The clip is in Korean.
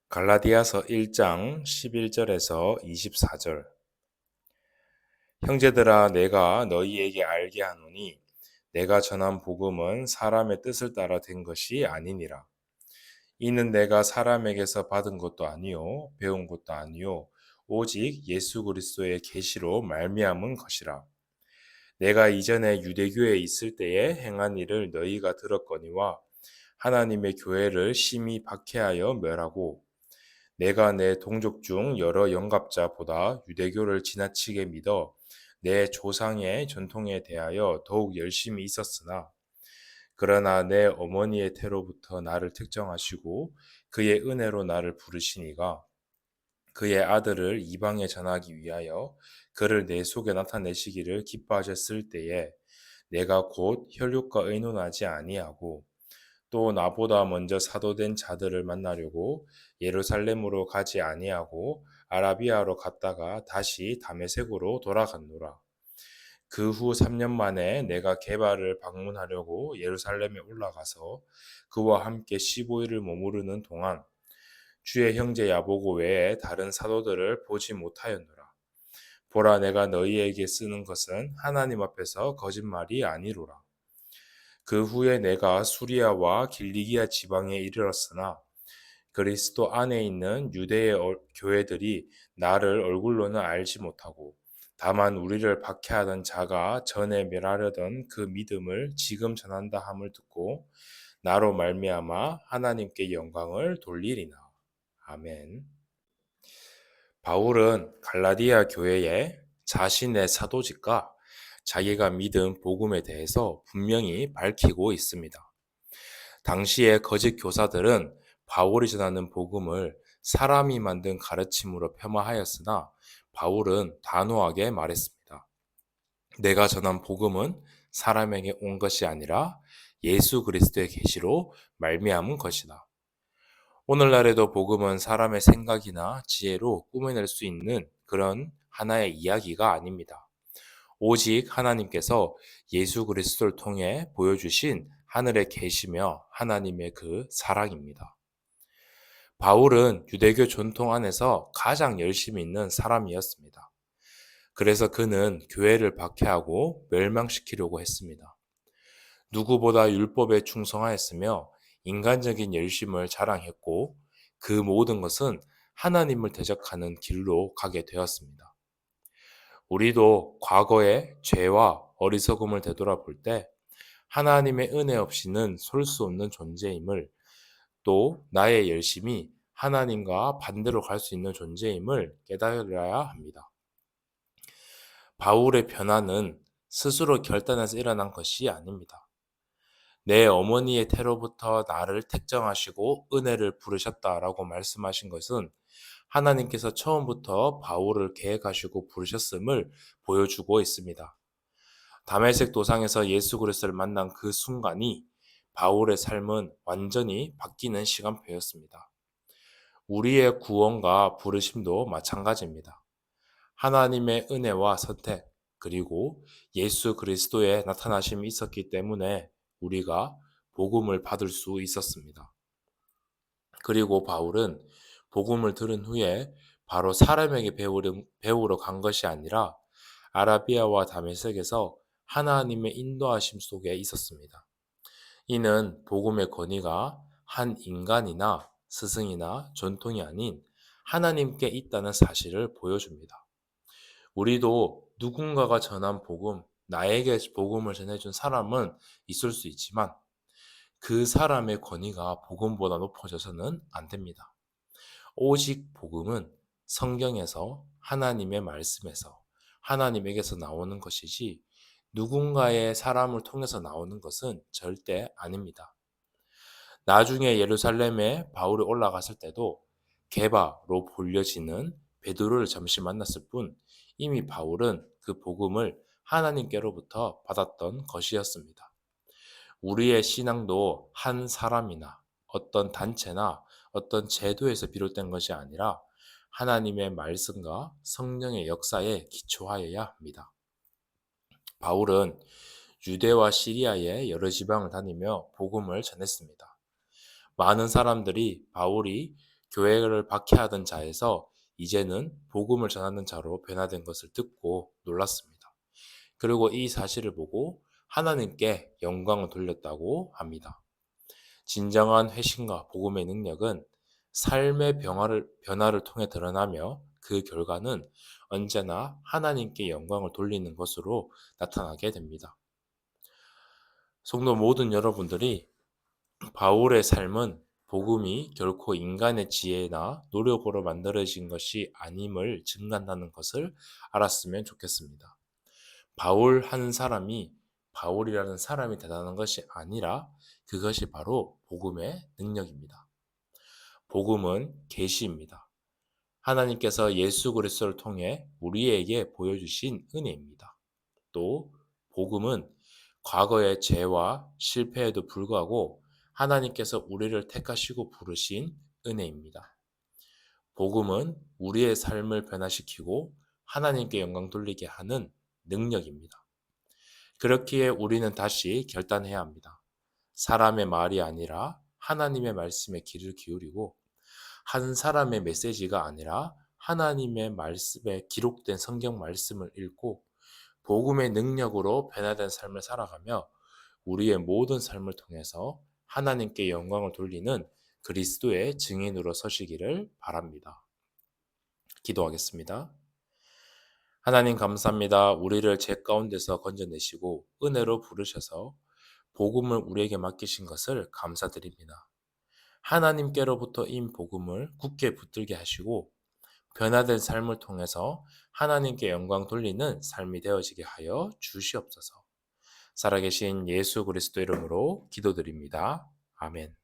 갈라디아서 1장 11절에서 24절. 형제들아, 내가 너희에게 알게 하노니 내가 전한 복음은 사람의 뜻을 따라 된 것이 아니니라. 이는 내가 사람에게서 받은 것도 아니요 배운 것도 아니요 오직 예수 그리스도의 계시로 말미암은 것이라. 내가 이전에 유대교에 있을 때에 행한 일을 너희가 들었거니와 하나님의 교회를 심히 박해하여 멸하고, 내가 내 동족 중 여러 영갑자보다 유대교를 지나치게 믿어 내 조상의 전통에 대하여 더욱 열심히 있었으나, 그러나 내 어머니의 태로부터 나를 특정하시고 그의 은혜로 나를 부르시니가 그의 아들을 이방에 전하기 위하여 그를 내 속에 나타내시기를 기뻐하셨을 때에 내가 곧 혈육과 의논하지 아니하고, 또 나보다 먼저 사도된 자들을 만나려고 예루살렘으로 가지 아니하고 아라비아로 갔다가 다시 다메섹으로 돌아갔노라. 그 후 3년 만에 내가 게바를 방문하려고 예루살렘에 올라가서 그와 함께 15일을 머무르는 동안 주의 형제 야보고 외에 다른 사도들을 보지 못하였노라. 보라, 내가 너희에게 쓰는 것은 하나님 앞에서 거짓말이 아니로라. 그 후에 내가 수리아와 길리기아 지방에 이르렀으나 그리스도 안에 있는 유대의 교회들이 나를 얼굴로는 알지 못하고, 다만 우리를 박해하던 자가 전에 멸하려던 그 믿음을 지금 전한다 함을 듣고 나로 말미암아 하나님께 영광을 돌리리나. 아멘. 바울은 갈라디아 교회에 자신의 사도직과 자기가 믿은 복음에 대해서 분명히 밝히고 있습니다. 당시의 거짓 교사들은 바울이 전하는 복음을 사람이 만든 가르침으로 폄하하였으나 바울은 단호하게 말했습니다. 내가 전한 복음은 사람에게 온 것이 아니라 예수 그리스도의 계시로 말미암은 것이다. 오늘날에도 복음은 사람의 생각이나 지혜로 꾸며낼 수 있는 그런 하나의 이야기가 아닙니다. 오직 하나님께서 예수 그리스도를 통해 보여주신 하늘의 계시며 하나님의 그 사랑입니다. 바울은 유대교 전통 안에서 가장 열심히 있는 사람이었습니다. 그래서 그는 교회를 박해하고 멸망시키려고 했습니다. 누구보다 율법에 충성하였으며 인간적인 열심을 자랑했고, 그 모든 것은 하나님을 대적하는 길로 가게 되었습니다. 우리도 과거의 죄와 어리석음을 되돌아볼 때 하나님의 은혜 없이는 설 수 없는 존재임을, 또 나의 열심이 하나님과 반대로 갈 수 있는 존재임을 깨달아야 합니다. 바울의 변화는 스스로 결단해서 일어난 것이 아닙니다. 내 어머니의 태로부터 나를 택정하시고 은혜를 부르셨다라고 말씀하신 것은 하나님께서 처음부터 바울을 계획하시고 부르셨음을 보여주고 있습니다. 다메섹 도상에서 예수 그리스도를 만난 그 순간이 바울의 삶은 완전히 바뀌는 시간표였습니다. 우리의 구원과 부르심도 마찬가지입니다. 하나님의 은혜와 선택, 그리고 예수 그리스도의 나타나심이 있었기 때문에 우리가 복음을 받을 수 있었습니다. 그리고 바울은 복음을 들은 후에 바로 사람에게 배우러 간 것이 아니라 아라비아와 다메섹에서 하나님의 인도하심 속에 있었습니다. 이는 복음의 권위가 한 인간이나 스승이나 전통이 아닌 하나님께 있다는 사실을 보여줍니다. 우리도 누군가가 전한 복음, 나에게 복음을 전해준 사람은 있을 수 있지만 그 사람의 권위가 복음보다 높아져서는 안 됩니다. 오직 복음은 성경에서, 하나님의 말씀에서, 하나님에게서 나오는 것이지 누군가의 사람을 통해서 나오는 것은 절대 아닙니다. 나중에 예루살렘에 바울이 올라갔을 때도 게바로 불려지는 베드로를 잠시 만났을 뿐, 이미 바울은 그 복음을 하나님께로부터 받았던 것이었습니다. 우리의 신앙도 한 사람이나 어떤 단체나 어떤 제도에서 비롯된 것이 아니라 하나님의 말씀과 성령의 역사에 기초하여야 합니다. 바울은 유대와 시리아의 여러 지방을 다니며 복음을 전했습니다. 많은 사람들이 바울이 교회를 박해하던 자에서 이제는 복음을 전하는 자로 변화된 것을 듣고 놀랐습니다. 그리고 이 사실을 보고 하나님께 영광을 돌렸다고 합니다. 진정한 회심과 복음의 능력은 삶의 변화를 통해 드러나며 그 결과는 언제나 하나님께 영광을 돌리는 것으로 나타나게 됩니다. 성도 모든 여러분들이 바울의 삶은 복음이 결코 인간의 지혜나 노력으로 만들어진 것이 아님을 증거한다는 것을 알았으면 좋겠습니다. 바울 한 사람이 바울이라는 사람이 대단한 것이 아니라 그것이 바로 복음의 능력입니다. 복음은 계시입니다. 하나님께서 예수 그리스도를 통해 우리에게 보여주신 은혜입니다. 또 복음은 과거의 죄와 실패에도 불구하고 하나님께서 우리를 택하시고 부르신 은혜입니다. 복음은 우리의 삶을 변화시키고 하나님께 영광 돌리게 하는 능력입니다. 그렇기에 우리는 다시 결단해야 합니다. 사람의 말이 아니라 하나님의 말씀에 귀를 기울이고 한 사람의 메시지가 아니라 하나님의 말씀에 기록된 성경 말씀을 읽고 복음의 능력으로 변화된 삶을 살아가며 우리의 모든 삶을 통해서 하나님께 영광을 돌리는 그리스도의 증인으로 서시기를 바랍니다. 기도하겠습니다. 하나님 감사합니다. 우리를 죄 가운데서 건져내시고 은혜로 부르셔서 복음을 우리에게 맡기신 것을 감사드립니다. 하나님께로부터 인 복음을 굳게 붙들게 하시고 변화된 삶을 통해서 하나님께 영광 돌리는 삶이 되어지게 하여 주시옵소서. 살아계신 예수 그리스도 이름으로 기도드립니다. 아멘.